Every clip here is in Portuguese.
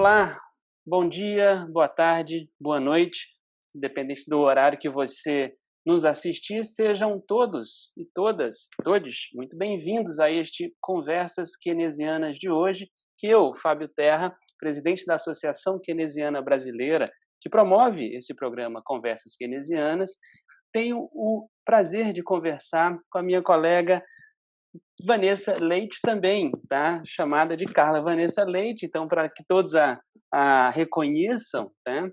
Olá, bom dia, boa tarde, boa noite, independente do horário que você nos assistir, sejam todos e todes muito bem-vindos a este Conversas Keynesianas de hoje, que eu, Fábio Terra, presidente da Associação Keynesiana Brasileira, que promove esse programa Conversas Keynesianas, tenho o prazer de conversar com a minha colega Vanessa Leite também, tá? Chamada de Carla Vanessa Leite, então para que todos a reconheçam, né?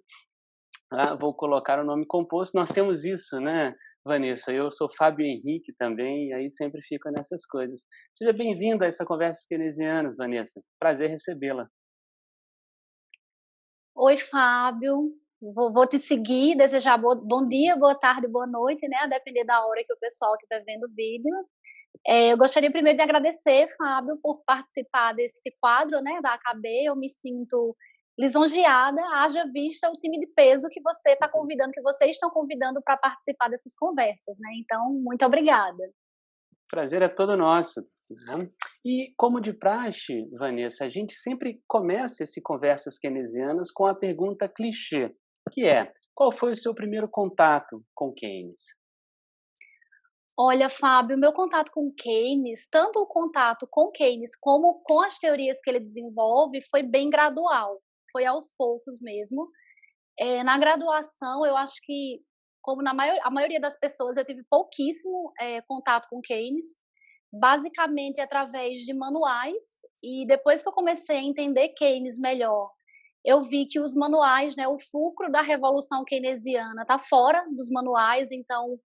Vou colocar o nome composto. Nós temos isso, né, Vanessa? Eu sou Fábio Henrique também, e aí sempre fico nessas coisas. Seja bem-vinda a essa Conversas Keynesianas, Vanessa. Prazer recebê-la. Oi, Fábio. Vou te seguir, desejar bom dia, boa tarde, boa noite, né? A depender da hora que o pessoal estiver vendo o vídeo. Eu gostaria primeiro de agradecer, Fábio, por participar desse quadro, né, da AKB. Eu me sinto lisonjeada, haja vista o time de peso que você está convidando, que vocês estão convidando para participar dessas conversas, né? Então, muito obrigada. Prazer é todo nosso, né? E como de praxe, Vanessa, a gente sempre começa esse Conversas Keynesianas com a pergunta clichê, que é: qual foi o seu primeiro contato com Keynes? Olha, Fábio, meu contato com Keynes, tanto o contato com Keynes como com as teorias que ele desenvolve, foi bem gradual, foi aos poucos mesmo. Na graduação, eu acho que, como a maioria das pessoas, eu tive pouquíssimo contato com Keynes, basicamente através de manuais, e depois que eu comecei a entender Keynes melhor, eu vi que os manuais, né, o fulcro da revolução keynesiana está fora dos manuais, então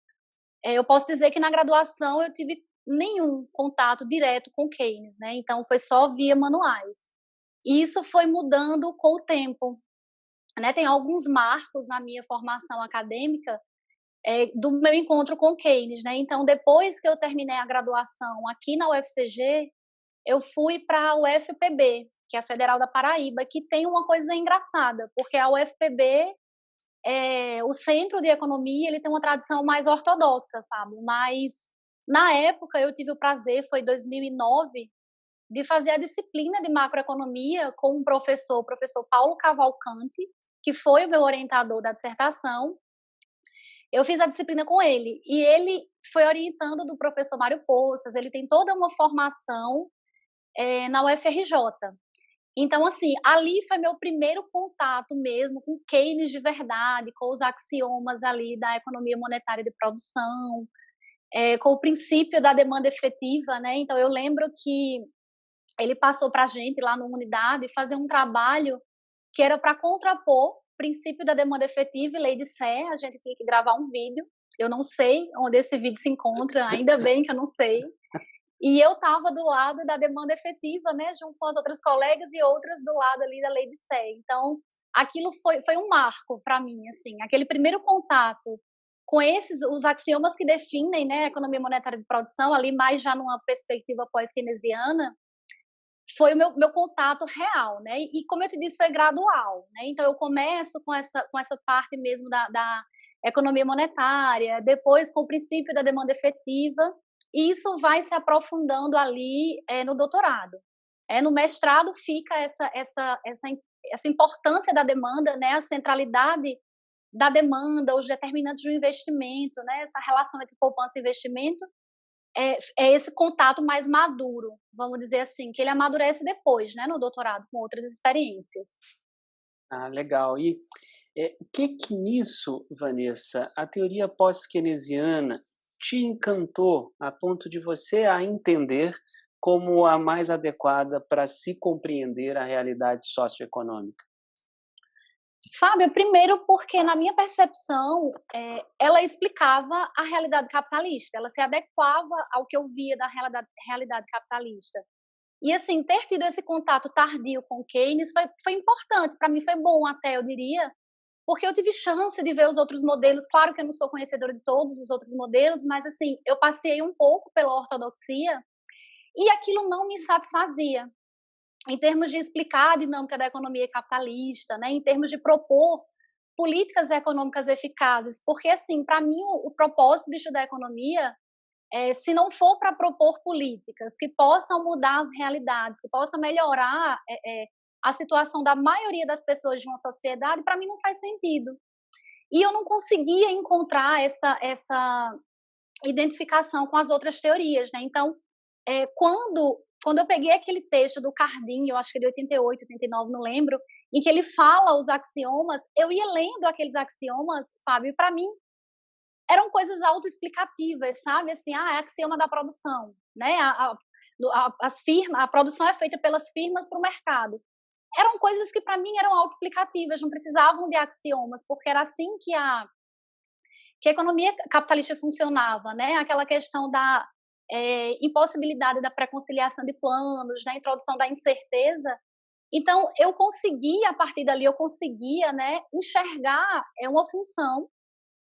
eu posso dizer que na graduação eu tive nenhum contato direto com Keynes, né? Então foi só via manuais. E isso foi mudando com o tempo, né? Tem alguns marcos na minha formação acadêmica do meu encontro com Keynes, né? Então depois que eu terminei a graduação aqui na UFCG, eu fui para a UFPB, que é a Federal da Paraíba, que tem uma coisa engraçada, porque a UFPB o centro de economia, ele tem uma tradição mais ortodoxa, Fábio, mas na época eu tive o prazer, foi 2009, de fazer a disciplina de macroeconomia com um professor, o professor Paulo Cavalcante, que foi o meu orientador da dissertação. Eu fiz a disciplina com ele e ele foi orientando do professor Mário Poças, ele tem toda uma formação na UFRJ. Então, assim, ali foi meu primeiro contato mesmo com Keynes de verdade, com os axiomas ali da economia monetária de produção, com o princípio da demanda efetiva, né? Então, eu lembro que ele passou para a gente lá na unidade fazer um trabalho que era para contrapor o princípio da demanda efetiva e lei de Sé. A gente tinha que gravar um vídeo. Eu não sei onde esse vídeo se encontra, ainda bem que eu não sei. E eu estava do lado da demanda efetiva, né, junto com as outras colegas e outras do lado ali da lei de Sé. Então, aquilo foi um marco para mim, assim, aquele primeiro contato com os axiomas que definem, né, a economia monetária de produção, ali mais já numa perspectiva pós-keynesiana, foi o meu contato real, né? E como eu te disse, foi gradual, né? Então eu começo com essa parte mesmo da economia monetária, depois com o princípio da demanda efetiva, e isso vai se aprofundando ali no doutorado. No mestrado fica essa importância da demanda, né? A centralidade da demanda, os determinantes do investimento, né? Essa relação entre poupança e investimento é esse contato mais maduro, vamos dizer assim, que ele amadurece depois, né, no doutorado, com outras experiências. Legal. E o que nisso, Vanessa, a teoria pós-keynesiana te encantou a ponto de você a entender como a mais adequada para se compreender a realidade socioeconômica? Fábio, primeiro porque, na minha percepção, ela explicava a realidade capitalista, ela se adequava ao que eu via da realidade capitalista. E, assim, ter tido esse contato tardio com Keynes foi importante, para mim foi bom até, eu diria, porque eu tive chance de ver os outros modelos. Claro que eu não sou conhecedora de todos os outros modelos, mas, assim, eu passei um pouco pela ortodoxia e aquilo não me satisfazia, em termos de explicar a dinâmica da economia capitalista, né, em termos de propor políticas econômicas eficazes, porque, assim, para mim, o propósito de estudar economia, se não for para propor políticas que possam mudar as realidades, que possam melhorar a situação da maioria das pessoas de uma sociedade, para mim não faz sentido. E eu não conseguia encontrar essa identificação com as outras teorias, né? Então, quando eu peguei aquele texto do Cardin, eu acho que é de 88, 89, não lembro, em que ele fala os axiomas, eu ia lendo aqueles axiomas, Fábio, e para mim eram coisas autoexplicativas, sabe? Assim, é axioma da produção, né? A produção é feita pelas firmas para o mercado. Eram coisas que para mim eram autoexplicativas, não precisavam de axiomas, porque era assim que a economia capitalista funcionava, né? Aquela questão da impossibilidade da pré-conciliação de planos, da introdução da incerteza. Então, eu conseguia, a partir dali, né, enxergar uma função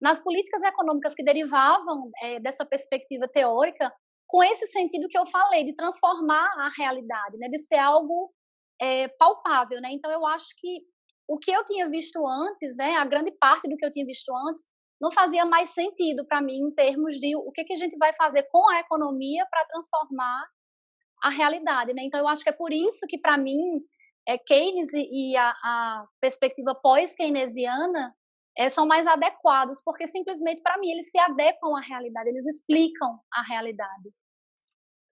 nas políticas econômicas que derivavam dessa perspectiva teórica, com esse sentido que eu falei, de transformar a realidade, né, de ser algo palpável. Né? Então, eu acho que o que eu tinha visto antes, né, a grande parte do que eu tinha visto antes, não fazia mais sentido para mim em termos de o que a gente vai fazer com a economia para transformar a realidade. Né? Então, eu acho que é por isso que, para mim, Keynes e a perspectiva pós-keynesiana são mais adequados, porque simplesmente, para mim, eles se adequam à realidade, eles explicam a realidade.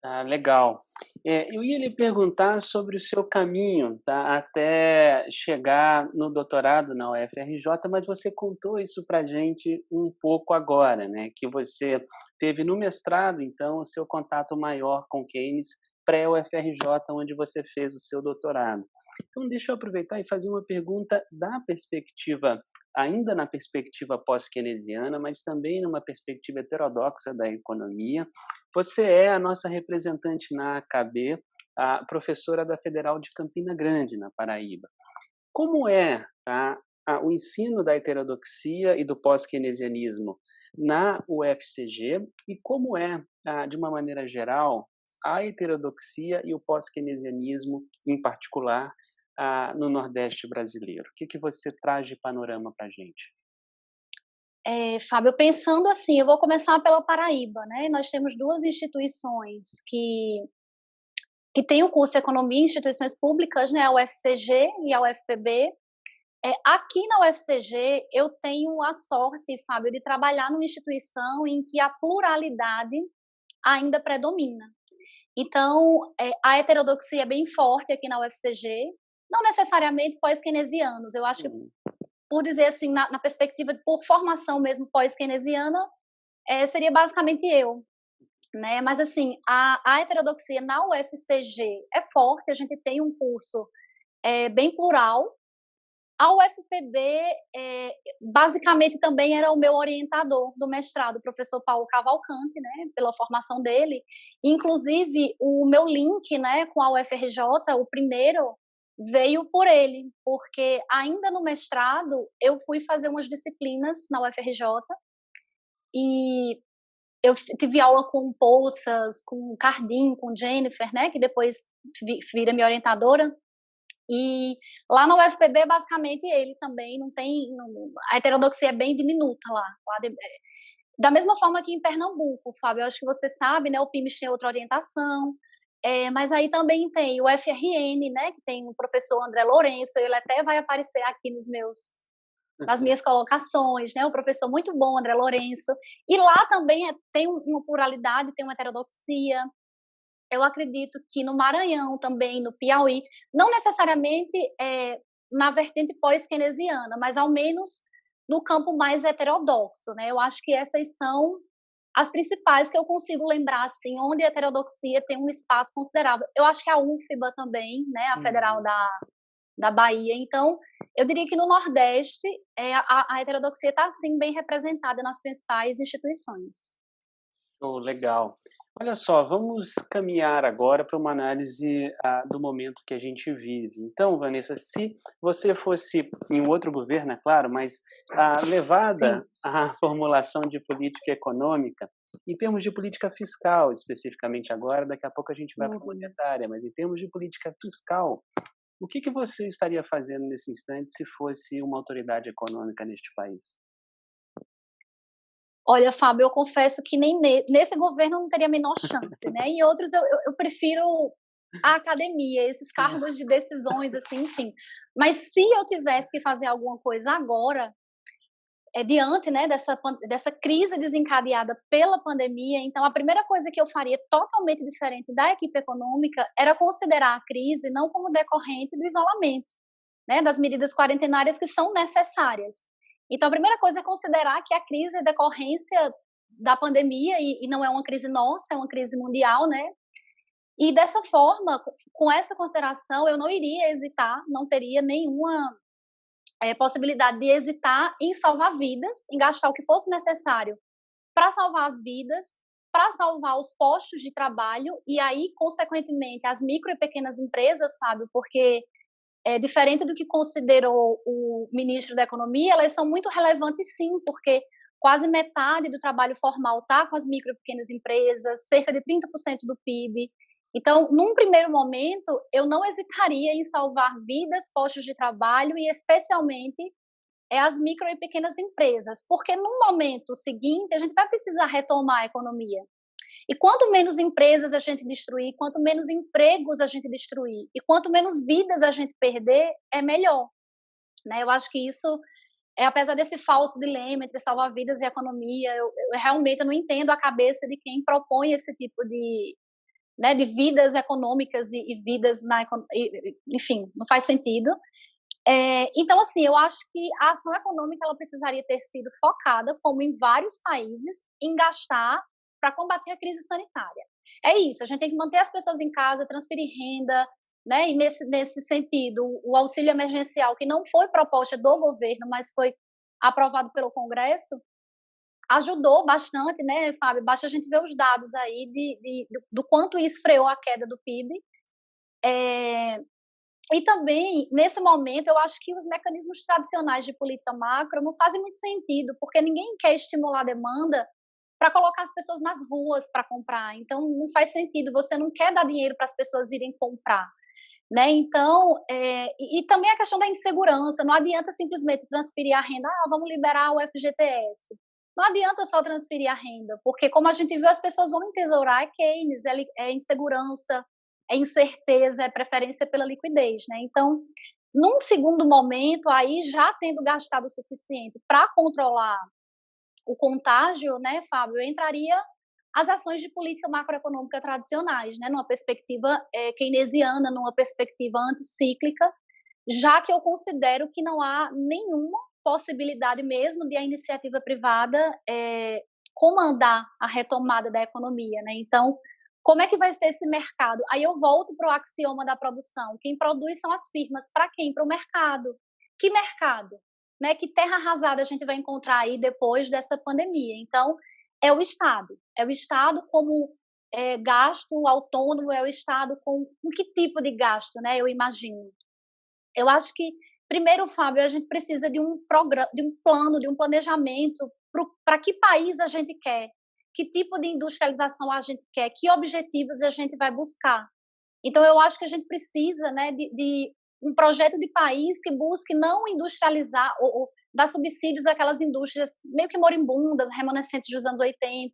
Ah, legal. Eu ia lhe perguntar sobre o seu caminho, tá, até chegar no doutorado na UFRJ, mas você contou isso para a gente um pouco agora, né? Que você teve no mestrado, então, o seu contato maior com Keynes pré-UFRJ, onde você fez o seu doutorado. Então, deixa eu aproveitar e fazer uma pergunta da perspectiva, ainda na perspectiva pós-keynesiana, mas também numa perspectiva heterodoxa da economia. Você é a nossa representante na AKB, a professora da Federal de Campina Grande, na Paraíba. Como é, tá, o ensino da heterodoxia e do pós-keynesianismo na UFCG e como é, de uma maneira geral, a heterodoxia e o pós-keynesianismo, em particular, no Nordeste brasileiro? O que você traz de panorama para a gente? Fábio, pensando assim, eu vou começar pela Paraíba, né? Nós temos duas instituições que têm o curso de Economia, instituições públicas, né? A UFCG e a UFPB. Aqui na UFCG, eu tenho a sorte, Fábio, de trabalhar numa instituição em que a pluralidade ainda predomina. Então, a heterodoxia é bem forte aqui na UFCG, não necessariamente pós-keynesianos. Eu acho que, por dizer assim, na perspectiva, por formação mesmo pós-keynesiana, seria basicamente eu. Né? Mas, assim, a heterodoxia na UFCG é forte, a gente tem um curso bem plural. A UFPB, basicamente, também era o meu orientador do mestrado, o professor Paulo Cavalcante, né, pela formação dele. Inclusive, o meu link, né, com a UFRJ, o primeiro, veio por ele, porque ainda no mestrado eu fui fazer umas disciplinas na UFRJ e eu tive aula com Poças, com Cardim, com Jennifer, né, que depois vira minha orientadora. E lá na UFPB, basicamente, ele também não tem... a heterodoxia é bem diminuta lá. Da mesma forma que em Pernambuco, Fábio, eu acho que você sabe, né, o PIMES tem outra orientação, mas aí também tem o FRN, né, que tem o professor André Lourenço, ele até vai aparecer aqui nas minhas colocações, né, o professor muito bom, André Lourenço, e lá também tem uma pluralidade, tem uma heterodoxia. Eu acredito que no Maranhão também, no Piauí, não necessariamente na vertente pós-keynesiana, mas ao menos no campo mais heterodoxo, né? Eu acho que essas são as principais que eu consigo lembrar, assim, onde a heterodoxia tem um espaço considerável. Eu acho que a UFBA também, né, a Federal da Bahia. Então, eu diria que no Nordeste a heterodoxia está, sim, bem representada nas principais instituições. Oh, legal. Olha só, vamos caminhar agora para uma análise do momento que a gente vive. Então, Vanessa, se você fosse em outro governo, é claro, mas levada à formulação de política econômica, em termos de política fiscal, especificamente agora, daqui a pouco a gente vai para a monetária, mas em termos de política fiscal, o que você estaria fazendo nesse instante se fosse uma autoridade econômica neste país? Olha, Fábio, eu confesso que nem nesse governo eu não teria a menor chance, né? Em outros eu prefiro a academia, esses cargos de decisões, assim, enfim. Mas se eu tivesse que fazer alguma coisa agora, diante, né, dessa crise desencadeada pela pandemia, então a primeira coisa que eu faria totalmente diferente da equipe econômica era considerar a crise não como decorrente do isolamento, né, das medidas quarentenárias que são necessárias. Então a primeira coisa é considerar que a crise é decorrência da pandemia e não é uma crise nossa, é uma crise mundial, né? E dessa forma, com essa consideração, eu não iria hesitar, não teria nenhuma possibilidade de hesitar em salvar vidas, em gastar o que fosse necessário para salvar as vidas, para salvar os postos de trabalho e aí, consequentemente, as micro e pequenas empresas, Fábio, porque diferente do que considerou o ministro da Economia, elas são muito relevantes sim, porque quase metade do trabalho formal está com as micro e pequenas empresas, cerca de 30% do PIB. Então, num primeiro momento, eu não hesitaria em salvar vidas, postos de trabalho e, especialmente, as micro e pequenas empresas, porque no momento seguinte a gente vai precisar retomar a economia. E quanto menos empresas a gente destruir, quanto menos empregos a gente destruir e quanto menos vidas a gente perder, é melhor. Né? Eu acho que isso, apesar desse falso dilema entre salvar vidas e economia, eu realmente não entendo a cabeça de quem propõe esse tipo de, né, de vidas econômicas e vidas enfim, não faz sentido. Então, assim, eu acho que a ação econômica ela precisaria ter sido focada, como em vários países, em gastar para combater a crise sanitária. É isso, a gente tem que manter as pessoas em casa, transferir renda, né? E nesse sentido, o auxílio emergencial, que não foi proposta do governo, mas foi aprovado pelo Congresso, ajudou bastante, né, Fábio? Basta a gente ver os dados aí do quanto isso freou a queda do PIB. E também, nesse momento, eu acho que os mecanismos tradicionais de política macro não fazem muito sentido, porque ninguém quer estimular a demanda para colocar as pessoas nas ruas para comprar. Então, não faz sentido, você não quer dar dinheiro para as pessoas irem comprar. Né? Então, e também a questão da insegurança, não adianta simplesmente transferir a renda, vamos liberar o FGTS. Não adianta só transferir a renda, porque como a gente viu, as pessoas vão entesourar, Keynes, é insegurança, é incerteza, é preferência pela liquidez, né? Então, num segundo momento, aí já tendo gastado o suficiente para controlar o contágio, né, Fábio, eu entraria as ações de política macroeconômica tradicionais, né, numa perspectiva keynesiana, numa perspectiva anticíclica, já que eu considero que não há nenhuma possibilidade mesmo de a iniciativa privada comandar a retomada da economia, né? Então, como é que vai ser esse mercado? Aí eu volto para o axioma da produção. Quem produz são as firmas. Para quem? Para o mercado. Que mercado? Né? Que terra arrasada a gente vai encontrar aí depois dessa pandemia? Então, é o Estado. É o Estado como gasto autônomo, é o Estado com que tipo de gasto, né? Eu imagino. Eu acho que, primeiro, Fábio, a gente precisa de um programa, de um plano, de um planejamento para que país a gente quer, que tipo de industrialização a gente quer, que objetivos a gente vai buscar. Então, eu acho que a gente precisa, né, de um projeto de país que busque não industrializar ou dar subsídios àquelas indústrias meio que moribundas, remanescentes dos anos 80.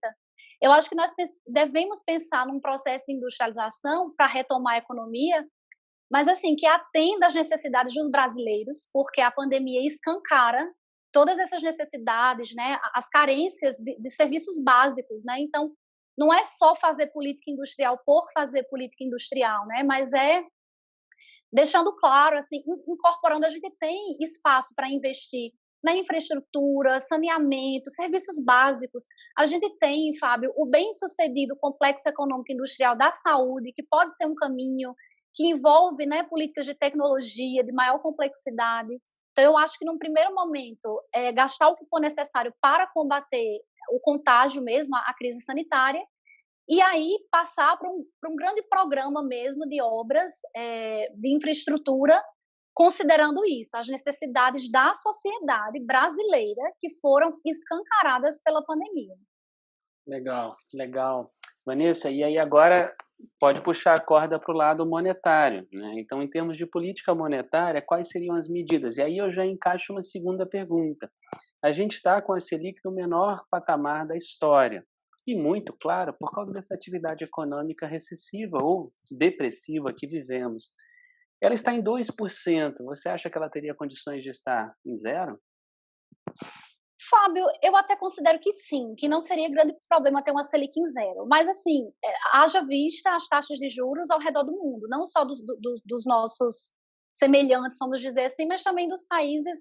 Eu acho que nós devemos pensar num processo de industrialização para retomar a economia, mas assim, que atenda às necessidades dos brasileiros, porque a pandemia escancara todas essas necessidades, né, as carências de serviços básicos, né? Então, não é só fazer política industrial por fazer política industrial, né? Mas deixando claro, assim, incorporando, a gente tem espaço para investir na infraestrutura, saneamento, serviços básicos. A gente tem, Fábio, o bem-sucedido complexo econômico industrial da saúde, que pode ser um caminho que envolve, né, políticas de tecnologia de maior complexidade. Então, eu acho que, num primeiro momento, gastar o que for necessário para combater o contágio mesmo, a crise sanitária, e aí passar para um grande programa mesmo de obras de infraestrutura, considerando isso, as necessidades da sociedade brasileira que foram escancaradas pela pandemia. Legal, legal. Vanessa, e aí agora pode puxar a corda para o lado monetário, né? Então, em termos de política monetária, quais seriam as medidas? E aí eu já encaixo uma segunda pergunta. A gente está com a Selic no menor patamar da história. E muito, claro, por causa dessa atividade econômica recessiva ou depressiva que vivemos. Ela está em 2%. Você acha que ela teria condições de estar em zero? Fábio, eu até considero que sim, que não seria grande problema ter uma Selic em zero, mas assim, haja vista as taxas de juros ao redor do mundo, não só dos nossos semelhantes, vamos dizer assim, mas também dos países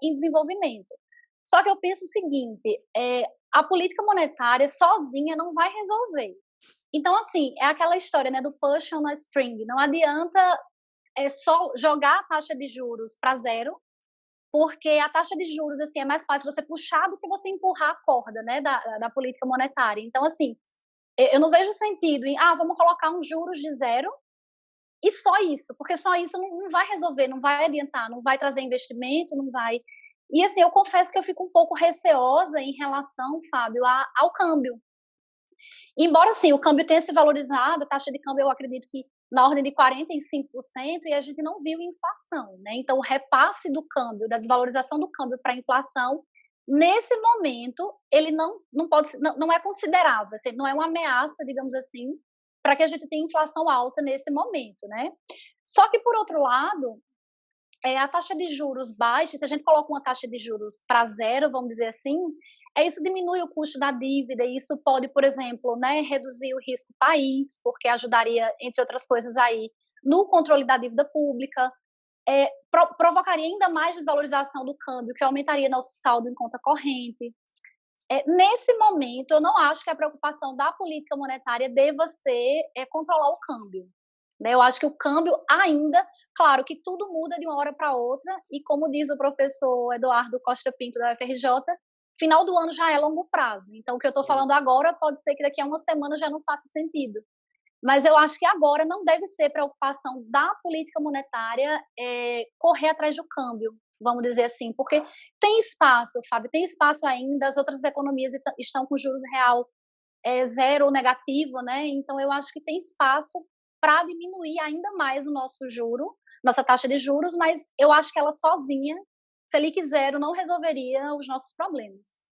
em desenvolvimento. Só que eu penso o seguinte, a política monetária sozinha não vai resolver. Então, assim, é aquela história, né, do push on a string, não adianta só jogar a taxa de juros para zero, porque a taxa de juros, assim, é mais fácil você puxar do que você empurrar a corda, né, da política monetária. Então, assim, eu não vejo sentido em, vamos colocar uns juros de zero e só isso, porque só isso não vai resolver, não vai adiantar, não vai trazer investimento, não vai. E, assim, eu confesso que eu fico um pouco receosa em relação, Fábio, ao câmbio. Embora, sim, o câmbio tenha se valorizado, a taxa de câmbio eu acredito que na ordem de 45%, e a gente não viu inflação, né? Então, o repasse do câmbio, da desvalorização do câmbio para a inflação, nesse momento, ele não pode, não é considerável, assim, não é uma ameaça, digamos assim, para que a gente tenha inflação alta nesse momento, né? Só que, por outro lado, a taxa de juros baixa, se a gente coloca uma taxa de juros para zero, vamos dizer assim, isso diminui o custo da dívida, e isso pode, por exemplo, né, reduzir o risco país, porque ajudaria, entre outras coisas, aí, no controle da dívida pública, provocaria ainda mais desvalorização do câmbio, que aumentaria nosso saldo em conta corrente. Nesse momento, eu não acho que a preocupação da política monetária deva ser controlar o câmbio. Né? Eu acho que o câmbio ainda, claro que tudo muda de uma hora para outra, e como diz o professor Eduardo Costa Pinto da UFRJ, final do ano já é longo prazo. Então, o que eu estou falando agora pode ser que daqui a uma semana já não faça sentido. Mas eu acho que agora não deve ser preocupação da política monetária correr atrás do câmbio, vamos dizer assim, porque tem espaço, Fábio, tem espaço ainda, as outras economias estão com juros real zero ou negativo, né? Então, eu acho que tem espaço para diminuir ainda mais o nosso juro, nossa taxa de juros, mas eu acho que ela sozinha, Selic zero, não resolveria os nossos problemas.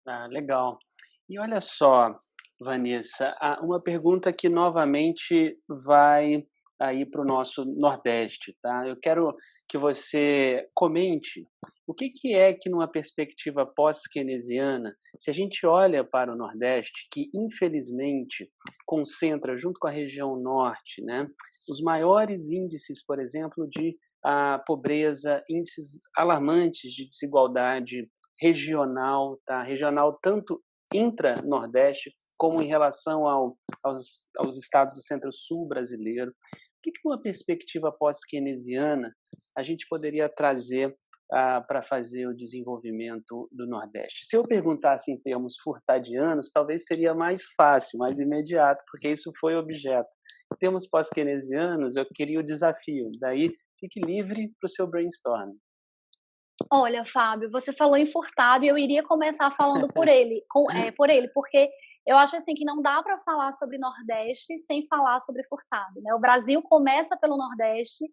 Ah, legal. E olha só, Vanessa, uma pergunta que novamente vai aí para o nosso Nordeste, tá? Eu quero que você comente o que é que, numa perspectiva pós-keynesiana, se a gente olha para o Nordeste, que infelizmente concentra, junto com a região Norte, né, os maiores índices, por exemplo, de pobreza, índices alarmantes de desigualdade regional, tá? Regional tanto intra-Nordeste, como em relação aos estados do Centro-Sul brasileiro. O que, uma perspectiva pós-keynesiana, a gente poderia trazer para fazer o desenvolvimento do Nordeste? Se eu perguntasse em termos furtadianos, talvez seria mais fácil, mais imediato, porque isso foi objeto. Em termos pós-keynesianos, eu queria o desafio. Daí, fique livre para o seu brainstorm. Olha, Fábio, você falou em Furtado e eu iria começar falando por ele, porque eu acho assim que não dá para falar sobre Nordeste sem falar sobre Furtado, né? O Brasil começa pelo Nordeste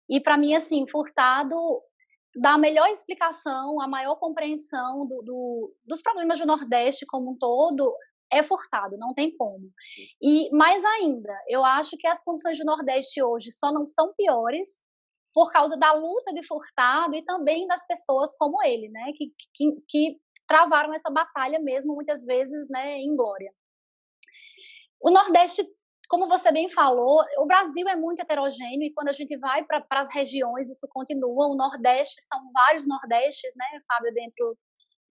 e para mim assim, Furtado dá a melhor explicação, a maior compreensão dos problemas do Nordeste como um todo é Furtado, não tem como. E mais ainda, eu acho que as condições do Nordeste hoje só não são piores por causa da luta de Furtado e também das pessoas como ele, né, que travaram essa batalha mesmo, muitas vezes, né, em glória. O Nordeste, como você bem falou, o Brasil é muito heterogêneo e quando a gente vai para as regiões, isso continua. O Nordeste são vários Nordestes, né, Fábio, dentro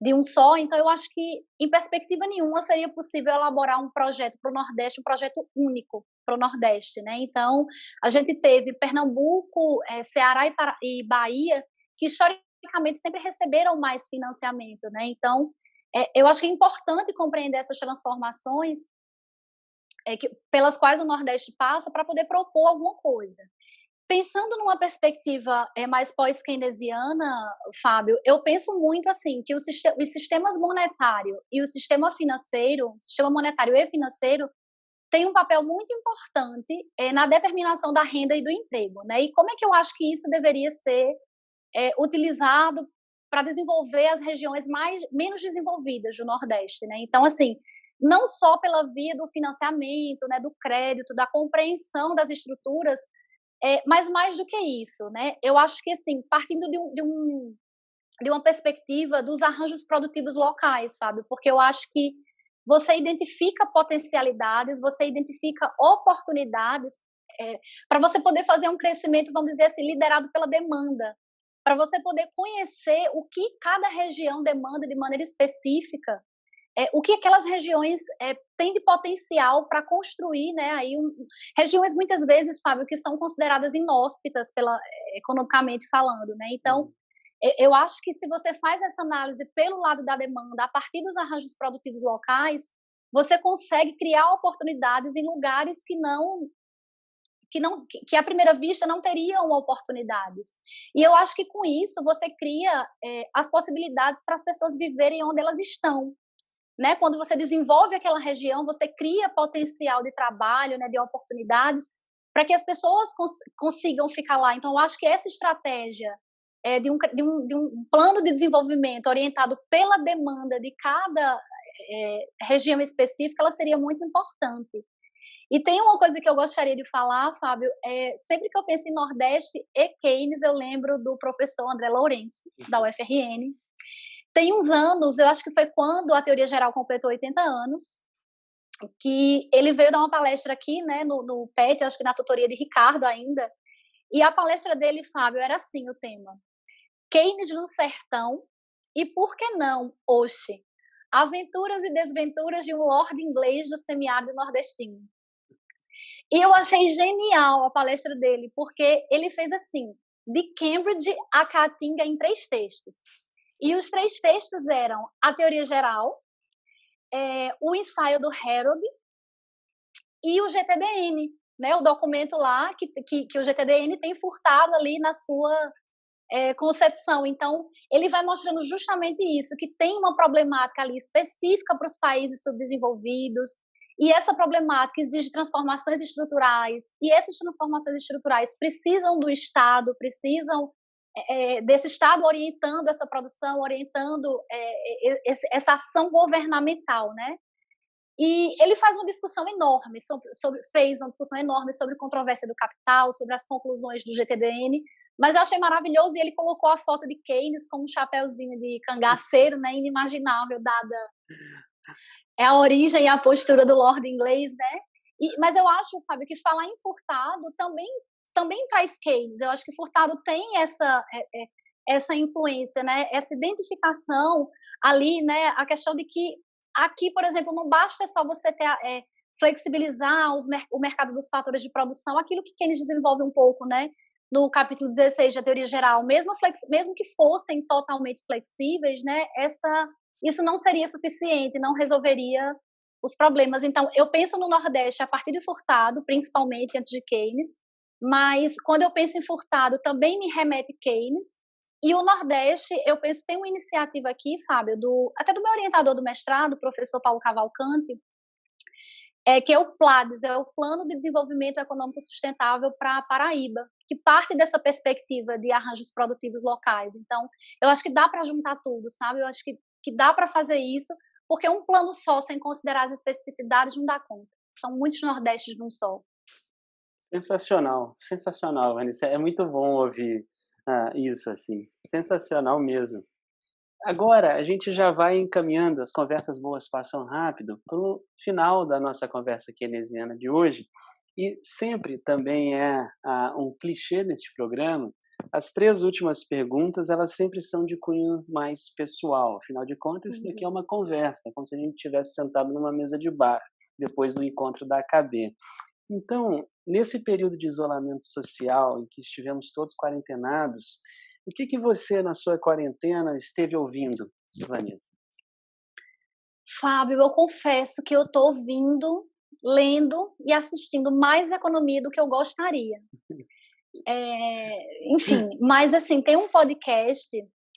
de um só. Então, eu acho que, em perspectiva nenhuma, seria possível elaborar um projeto para o Nordeste, um projeto único para o Nordeste, né? Então, a gente teve Pernambuco, Ceará e Bahia, que historicamente sempre receberam mais financiamento, né? Então, eu acho que é importante compreender essas transformações pelas quais o Nordeste passa para poder propor alguma coisa. Pensando numa perspectiva mais pós-keynesiana, Fábio, eu penso muito assim que os sistemas monetário e o sistema financeiro, o sistema monetário e financeiro, tem um papel muito importante na determinação da renda e do emprego, né? E como é que eu acho que isso deveria ser utilizado para desenvolver as regiões menos desenvolvidas do Nordeste, né? Então, assim, não só pela via do financiamento, né, do crédito, da compreensão das estruturas, mas mais do que isso, né? Eu acho que, assim, partindo de uma perspectiva dos arranjos produtivos locais, Fábio, porque eu acho que você identifica potencialidades, você identifica oportunidades para você poder fazer um crescimento, vamos dizer assim, liderado pela demanda, para você poder conhecer o que cada região demanda de maneira específica, o que aquelas regiões têm de potencial para construir, né, aí regiões muitas vezes, Fábio, que são consideradas inóspitas economicamente falando, né? Então, eu acho que se você faz essa análise pelo lado da demanda, a partir dos arranjos produtivos locais, você consegue criar oportunidades em lugares que à primeira vista não teriam oportunidades. E eu acho que com isso você cria as possibilidades para as pessoas viverem onde elas estão, né? Quando você desenvolve aquela região, você cria potencial de trabalho, né, de oportunidades para que as pessoas consigam ficar lá. Então, eu acho que essa estratégia de um plano de desenvolvimento orientado pela demanda de cada região específica, ela seria muito importante. E tem uma coisa que eu gostaria de falar, Fábio, sempre que eu penso em Nordeste e Keynes, eu lembro do professor André Lourenço, da UFRN. Tem uns anos, eu acho que foi quando a Teoria Geral completou 80 anos, que ele veio dar uma palestra aqui, né, no PET, acho que na tutoria de Ricardo ainda, e a palestra dele, Fábio, era assim o tema: Keynes no sertão e, por que não, Oxe, aventuras e desventuras de um lord inglês do semiárido nordestino. E eu achei genial a palestra dele, porque ele fez assim, de Cambridge a Caatinga em 3 textos. E os 3 textos eram a teoria geral, o ensaio do Harold e o GTDN, né, o documento lá que o GTDN tem furtado ali na sua concepção. Então, ele vai mostrando justamente isso, que tem uma problemática ali específica para os países subdesenvolvidos, e essa problemática exige transformações estruturais, e essas transformações estruturais precisam do Estado, precisam desse Estado orientando essa produção, orientando essa ação governamental, né? E ele faz uma discussão enorme fez uma discussão enorme sobre controvérsia do capital, sobre as conclusões do GTDN, mas eu achei maravilhoso, e ele colocou a foto de Keynes com um chapéuzinho de cangaceiro, né, inimaginável, dada a origem e a postura do Lord inglês, né? Mas eu acho, Fábio, que falar em Furtado também traz Keynes. Eu acho que Furtado tem essa influência, né? Essa identificação ali, né? A questão de que aqui, por exemplo, não basta só você flexibilizar o mercado dos fatores de produção, aquilo que Keynes desenvolve um pouco, né? No capítulo 16 da Teoria Geral, mesmo que fossem totalmente flexíveis, né? Isso não seria suficiente, não resolveria os problemas. Então, eu penso no Nordeste a partir de Furtado, principalmente antes de Keynes, mas quando eu penso em Furtado, também me remete Keynes. E o Nordeste, eu penso, tem uma iniciativa aqui, Fábio, até do meu orientador do mestrado, o professor Paulo Cavalcante, que é o PLADES, é o Plano de Desenvolvimento Econômico Sustentável para Paraíba, que parte dessa perspectiva de arranjos produtivos locais. Então, eu acho que dá para juntar tudo, sabe? Eu acho que dá para fazer isso, porque um plano só, sem considerar as especificidades, não dá conta. São muitos Nordestes num só. Sensacional, sensacional, Vanessa. É muito bom ouvir isso, assim. Sensacional mesmo. Agora, a gente já vai encaminhando, as conversas boas passam rápido, para o final da nossa conversa keynesiana de hoje. E sempre também um clichê neste programa, as 3 últimas perguntas, elas sempre são de cunho mais pessoal. Afinal de contas, isso aqui é uma conversa, como se a gente estivesse sentado numa mesa de bar, depois do encontro da AKB. Então, nesse período de isolamento social, em que estivemos todos quarentenados, o que você, na sua quarentena, esteve ouvindo, Vanessa? Fábio, eu confesso que eu estou ouvindo, lendo e assistindo mais economia do que eu gostaria. Enfim, mas assim, tem um podcast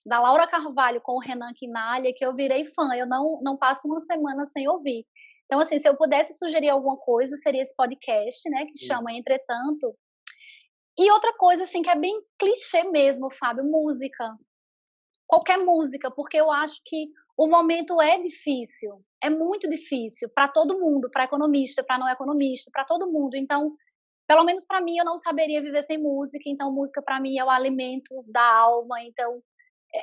da Laura Carvalho com o Renan Quinalha que eu virei fã, eu não passo uma semana sem ouvir. Então, assim, se eu pudesse sugerir alguma coisa, seria esse podcast, né, que chama Entretanto. E outra coisa, assim, que é bem clichê mesmo, Fábio, música. qualquer música, porque eu acho que o momento é difícil, é muito difícil para todo mundo, para economista, para não economista, para todo mundo. Então, pelo menos para mim, eu não saberia viver sem música. Então, música para mim é o alimento da alma. Então,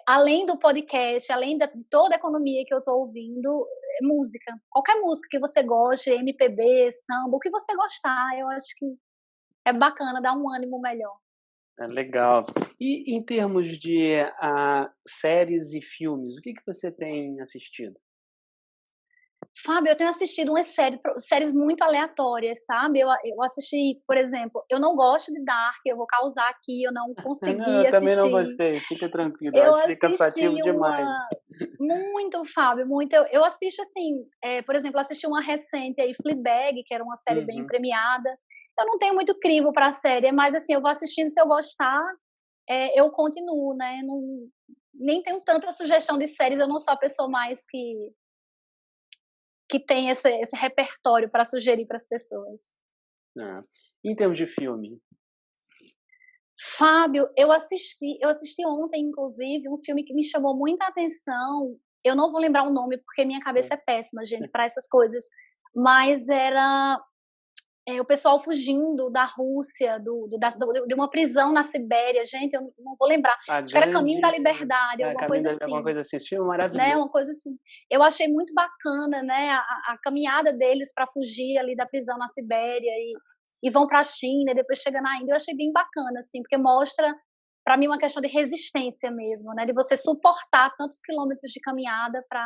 além do podcast, além de toda a economia que eu estou ouvindo, é música. Qualquer música que você goste, MPB, samba, o que você gostar, eu acho que é bacana, dá um ânimo melhor. É legal. E em termos de séries e filmes, o que você tem assistido? Fábio, eu tenho assistido umas séries muito aleatórias, sabe? Eu assisti, por exemplo, eu não gosto de Dark, eu vou causar aqui, eu não Não, consegui eu também não assistir. gostei, fica tranquilo, eu Eu acho que é cansativo assisti demais. muito, Fábio, muito. Eu assisto assim, por exemplo, eu assisti uma recente aí, Fleabag, que era uma série bem Uhum. premiada. Eu não tenho muito crivo para a série, mas assim, eu vou assistindo, se eu gostar, eu continuo, né? Não, nem tenho tanta sugestão de séries, eu não sou a pessoa mais que tem esse repertório para sugerir para as pessoas. Ah. Em termos de filme? Fábio, eu assisti ontem, inclusive, um filme que me chamou muita atenção. Eu não vou lembrar o nome, porque minha cabeça é péssima, gente, para essas coisas. Mas era o pessoal fugindo da Rússia, de uma prisão na Sibéria. Gente, eu não vou lembrar. A Acho que era Caminho da Grande Liberdade, alguma coisa alguma assim. coisa assim. Esse filme é Né, maravilhoso. uma coisa assim. Eu achei muito bacana, né, a caminhada deles para fugir ali da prisão na Sibéria e vão para a China e depois chega na Índia. Eu achei bem bacana, assim, porque mostra, para mim, uma questão de resistência mesmo, né, de você suportar tantos quilômetros de caminhada para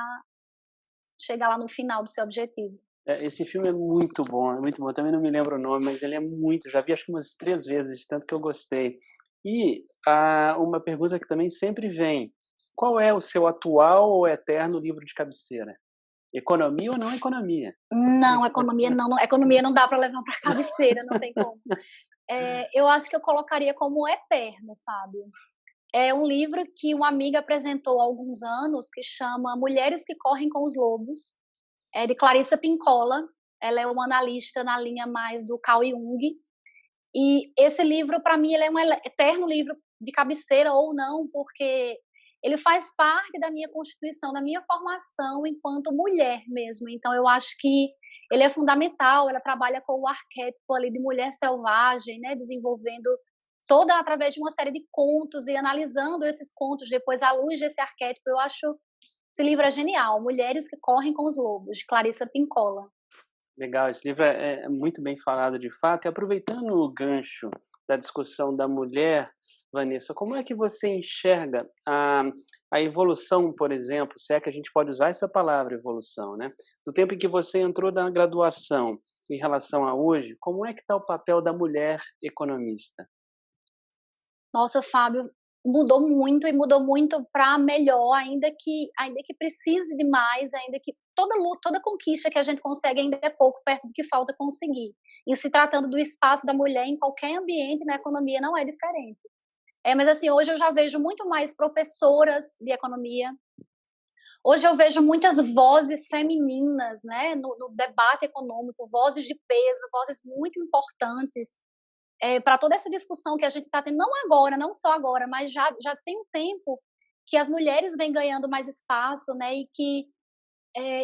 chegar lá no final do seu objetivo. Esse filme é muito bom, é muito bom. Eu também não me lembro o nome, mas ele é muito. Já vi acho que umas 3 vezes, de tanto que eu gostei. E uma pergunta que também sempre vem: qual é o seu atual ou eterno livro de cabeceira? Economia ou não economia? Não, economia não dá para levar para cabeceira, não tem como. Eu acho que eu colocaria como eterno, Fábio. É um livro que uma amiga apresentou há alguns anos, que chama Mulheres que Correm com os Lobos, é de Clarissa Pinkola. Ela é uma analista na linha mais do Carl Jung. E esse livro, para mim, ele é um eterno livro de cabeceira ou não, porque ele faz parte da minha constituição, da minha formação enquanto mulher mesmo. Então, eu acho que ele é fundamental. Ela trabalha com o arquétipo ali de mulher selvagem, né, desenvolvendo toda através de uma série de contos e analisando esses contos depois à luz desse arquétipo. Eu acho esse livro é genial, Mulheres que Correm com os Lobos, de Clarissa Pinkola. Legal, esse livro é muito bem falado de fato. E aproveitando o gancho da discussão da mulher, Vanessa, como é que você enxerga a evolução, por exemplo, se é que a gente pode usar essa palavra evolução, né? Do tempo em que você entrou na graduação em relação a hoje, como é que está o papel da mulher economista? Nossa, Fábio, mudou muito e mudou muito para melhor, ainda que precise de mais, ainda que toda luta, toda conquista que a gente consegue ainda é pouco perto do que falta conseguir. E se tratando do espaço da mulher em qualquer ambiente na economia não é diferente. Mas assim, hoje eu já vejo muito mais professoras de economia. Hoje eu vejo muitas vozes femininas, né, no debate econômico, vozes de peso, vozes muito importantes para toda essa discussão que a gente está tendo, não agora, não só agora, mas já tem um tempo que as mulheres vêm ganhando mais espaço, né, e que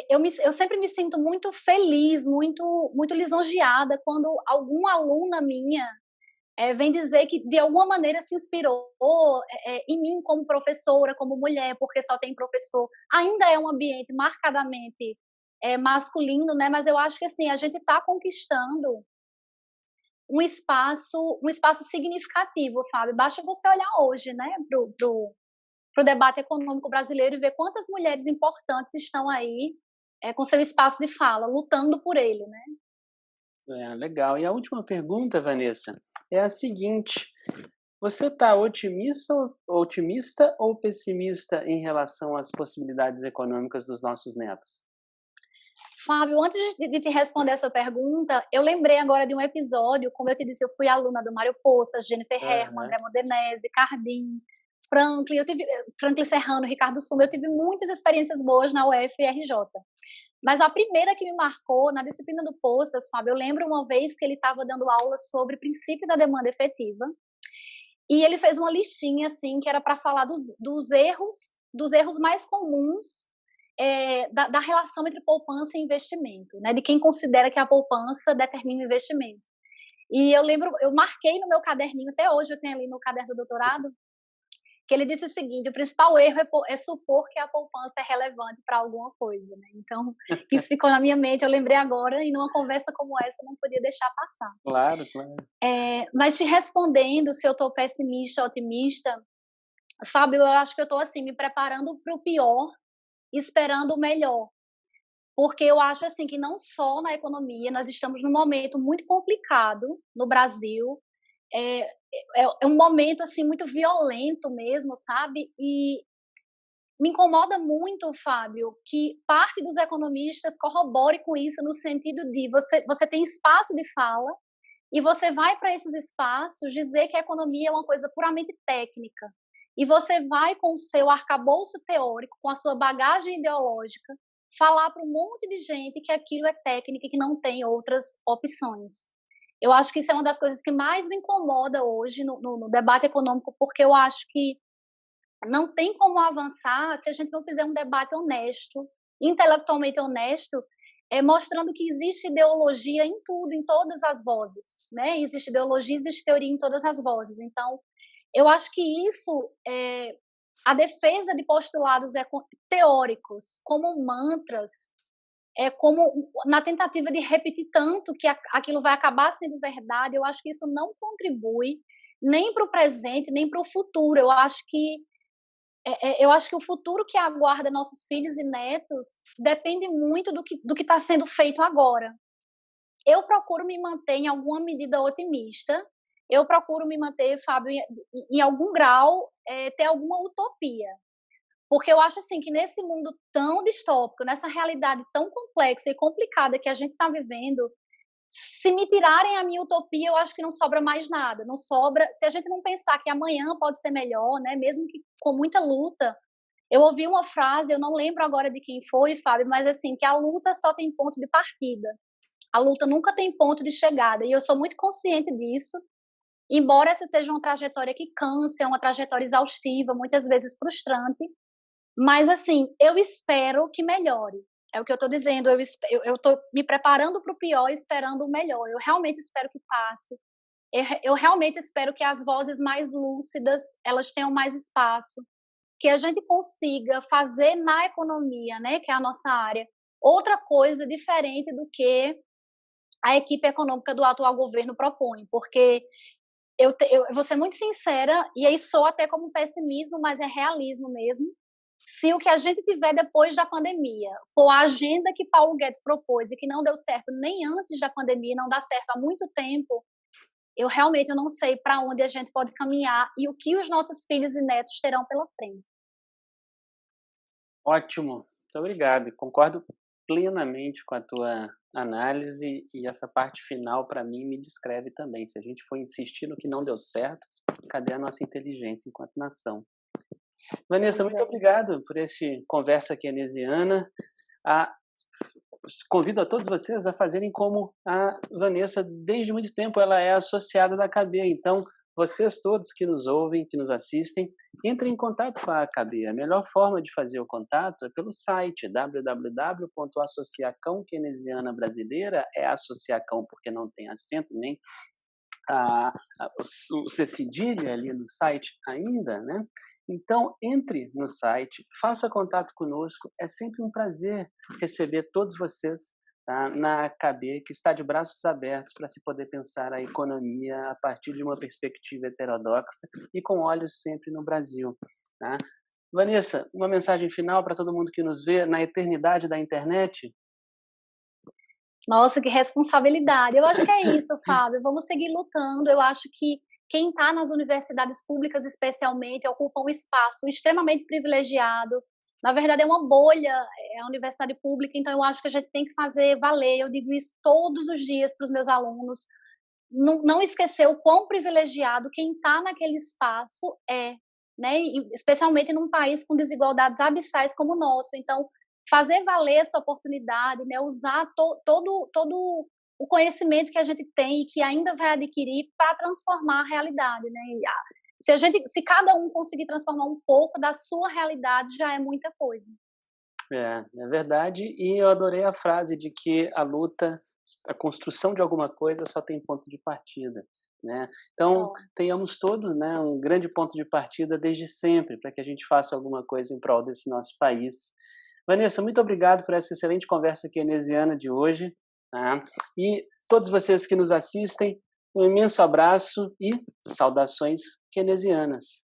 eu sempre me sinto muito feliz, muito lisonjeada quando alguma aluna minha vem dizer que de alguma maneira se inspirou em mim como professora, como mulher, porque só tem professor. Ainda é um ambiente marcadamente masculino, né, mas eu acho que assim, a gente está conquistando um espaço significativo, Fábio. Basta você olhar hoje, né, pro debate econômico brasileiro e ver quantas mulheres importantes estão aí com seu espaço de fala, lutando por ele, né? Legal. E a última pergunta, Vanessa, é a seguinte: você está otimista ou pessimista em relação às possibilidades econômicas dos nossos netos? Fábio, antes de te responder essa pergunta, eu lembrei agora de um episódio, como eu te disse, eu fui aluna do Mário Poças, Jennifer Herrmann, Aham. André Modenese, Cardim, Franklin Serrano, Ricardo Suma, eu tive muitas experiências boas na UFRJ. Mas a primeira que me marcou, na disciplina do Poças, Fábio, eu lembro uma vez que ele estava dando aula sobre o princípio da demanda efetiva, e ele fez uma listinha, assim, que era para falar dos erros dos erros mais comuns da relação entre poupança e investimento, né? De quem considera que a poupança determina o investimento. E eu lembro, eu marquei no meu caderninho, até hoje eu tenho ali no caderno do doutorado, que ele disse o seguinte: o principal erro é supor que a poupança é relevante para alguma coisa, né? Então, isso ficou na minha mente, eu lembrei agora, e numa conversa como essa eu não podia deixar passar. Claro, claro. Mas te respondendo se eu estou pessimista ou otimista, Fábio, eu acho que eu estou assim, me preparando para o pior, esperando o melhor. Porque eu acho assim que não só na economia, nós estamos num momento muito complicado no Brasil, é, é um momento assim muito violento mesmo, sabe? E me incomoda muito, Fábio, que parte dos economistas corrobore com isso no sentido de você tem espaço de fala e você vai para esses espaços dizer que a economia é uma coisa puramente técnica. E você vai com o seu arcabouço teórico, com a sua bagagem ideológica, falar para um monte de gente que aquilo é técnica e que não tem outras opções. Eu acho que isso é uma das coisas que mais me incomoda hoje no debate econômico, porque eu acho que não tem como avançar se a gente não fizer um debate honesto, intelectualmente honesto, mostrando que existe ideologia em tudo, em todas as vozes, né? Existe ideologia, existe teoria em todas as vozes. Então, eu acho que isso, a defesa de postulados teóricos como mantras, como na tentativa de repetir tanto que aquilo vai acabar sendo verdade, eu acho que isso não contribui nem para o presente, nem para o futuro. Eu acho que o futuro que aguarda nossos filhos e netos depende muito do que está sendo feito agora. Eu procuro me manter em alguma medida otimista, eu procuro me manter, Fábio, em algum grau, ter alguma utopia. Porque eu acho assim que nesse mundo tão distópico, nessa realidade tão complexa e complicada que a gente está vivendo, se me tirarem a minha utopia, eu acho que não sobra mais nada. Não sobra. Se a gente não pensar que amanhã pode ser melhor, né? Mesmo que com muita luta. Eu ouvi uma frase, eu não lembro agora de quem foi, Fábio, mas assim, que a luta só tem ponto de partida. A luta nunca tem ponto de chegada. E eu sou muito consciente disso. Embora essa seja uma trajetória que cansa, é uma trajetória exaustiva, muitas vezes frustrante. Mas, assim, eu espero que melhore. É o que eu estou dizendo. Eu estou me preparando para o pior, esperando o melhor. Eu realmente espero que passe. Eu realmente espero que as vozes mais lúcidas elas tenham mais espaço, que a gente consiga fazer na economia, né, que é a nossa área, outra coisa diferente do que a equipe econômica do atual governo propõe, porque eu vou ser muito sincera, e aí sou até como pessimismo, mas é realismo mesmo. Se o que a gente tiver depois da pandemia for a agenda que Paulo Guedes propôs e que não deu certo nem antes da pandemia, não dá certo há muito tempo, eu realmente não sei para onde a gente pode caminhar e o que os nossos filhos e netos terão pela frente. Ótimo, muito obrigado. Concordo plenamente com a tua análise e essa parte final, para mim, me descreve também. Se a gente for insistir no que não deu certo, cadê a nossa inteligência enquanto nação? Vanessa, muito obrigado por esse conversa keynesiana. Convido a todos vocês a fazerem como a Vanessa, desde muito tempo ela é associada da KB, então vocês todos que nos ouvem, que nos assistem, entrem em contato com a KB. A melhor forma de fazer o contato é pelo site www.associacão keynesiana brasileira, é associacão porque não tem acento nem o C cedilha ali no site ainda, né? Então, entre no site, faça contato conosco, é sempre um prazer receber todos vocês na KB, que está de braços abertos para se poder pensar a economia a partir de uma perspectiva heterodoxa e com olhos sempre no Brasil. Tá? Vanessa, uma mensagem final para todo mundo que nos vê na eternidade da internet? Nossa, que responsabilidade. Eu acho que é isso, Fábio. Vamos seguir lutando. Eu acho que quem está nas universidades públicas, especialmente, ocupa um espaço extremamente privilegiado. Na verdade, é uma bolha, é a universidade pública, então eu acho que a gente tem que fazer valer. Eu digo isso todos os dias para os meus alunos. Não esquecer o quão privilegiado quem está naquele espaço é, né? Especialmente num país com desigualdades abissais como o nosso. Então, fazer valer essa oportunidade, né? Usar todo o conhecimento que a gente tem e que ainda vai adquirir para transformar a realidade, né? Se cada um conseguir transformar um pouco da sua realidade, já é muita coisa. É verdade. E eu adorei a frase de que a luta, a construção de alguma coisa só tem ponto de partida, né. Então, Só. tenhamos todos, né, um grande ponto de partida desde sempre, para que a gente faça alguma coisa em prol desse nosso país. Vanessa, muito obrigado por essa excelente conversa keynesiana de hoje, tá. E todos vocês que nos assistem, um imenso abraço e saudações keynesianas.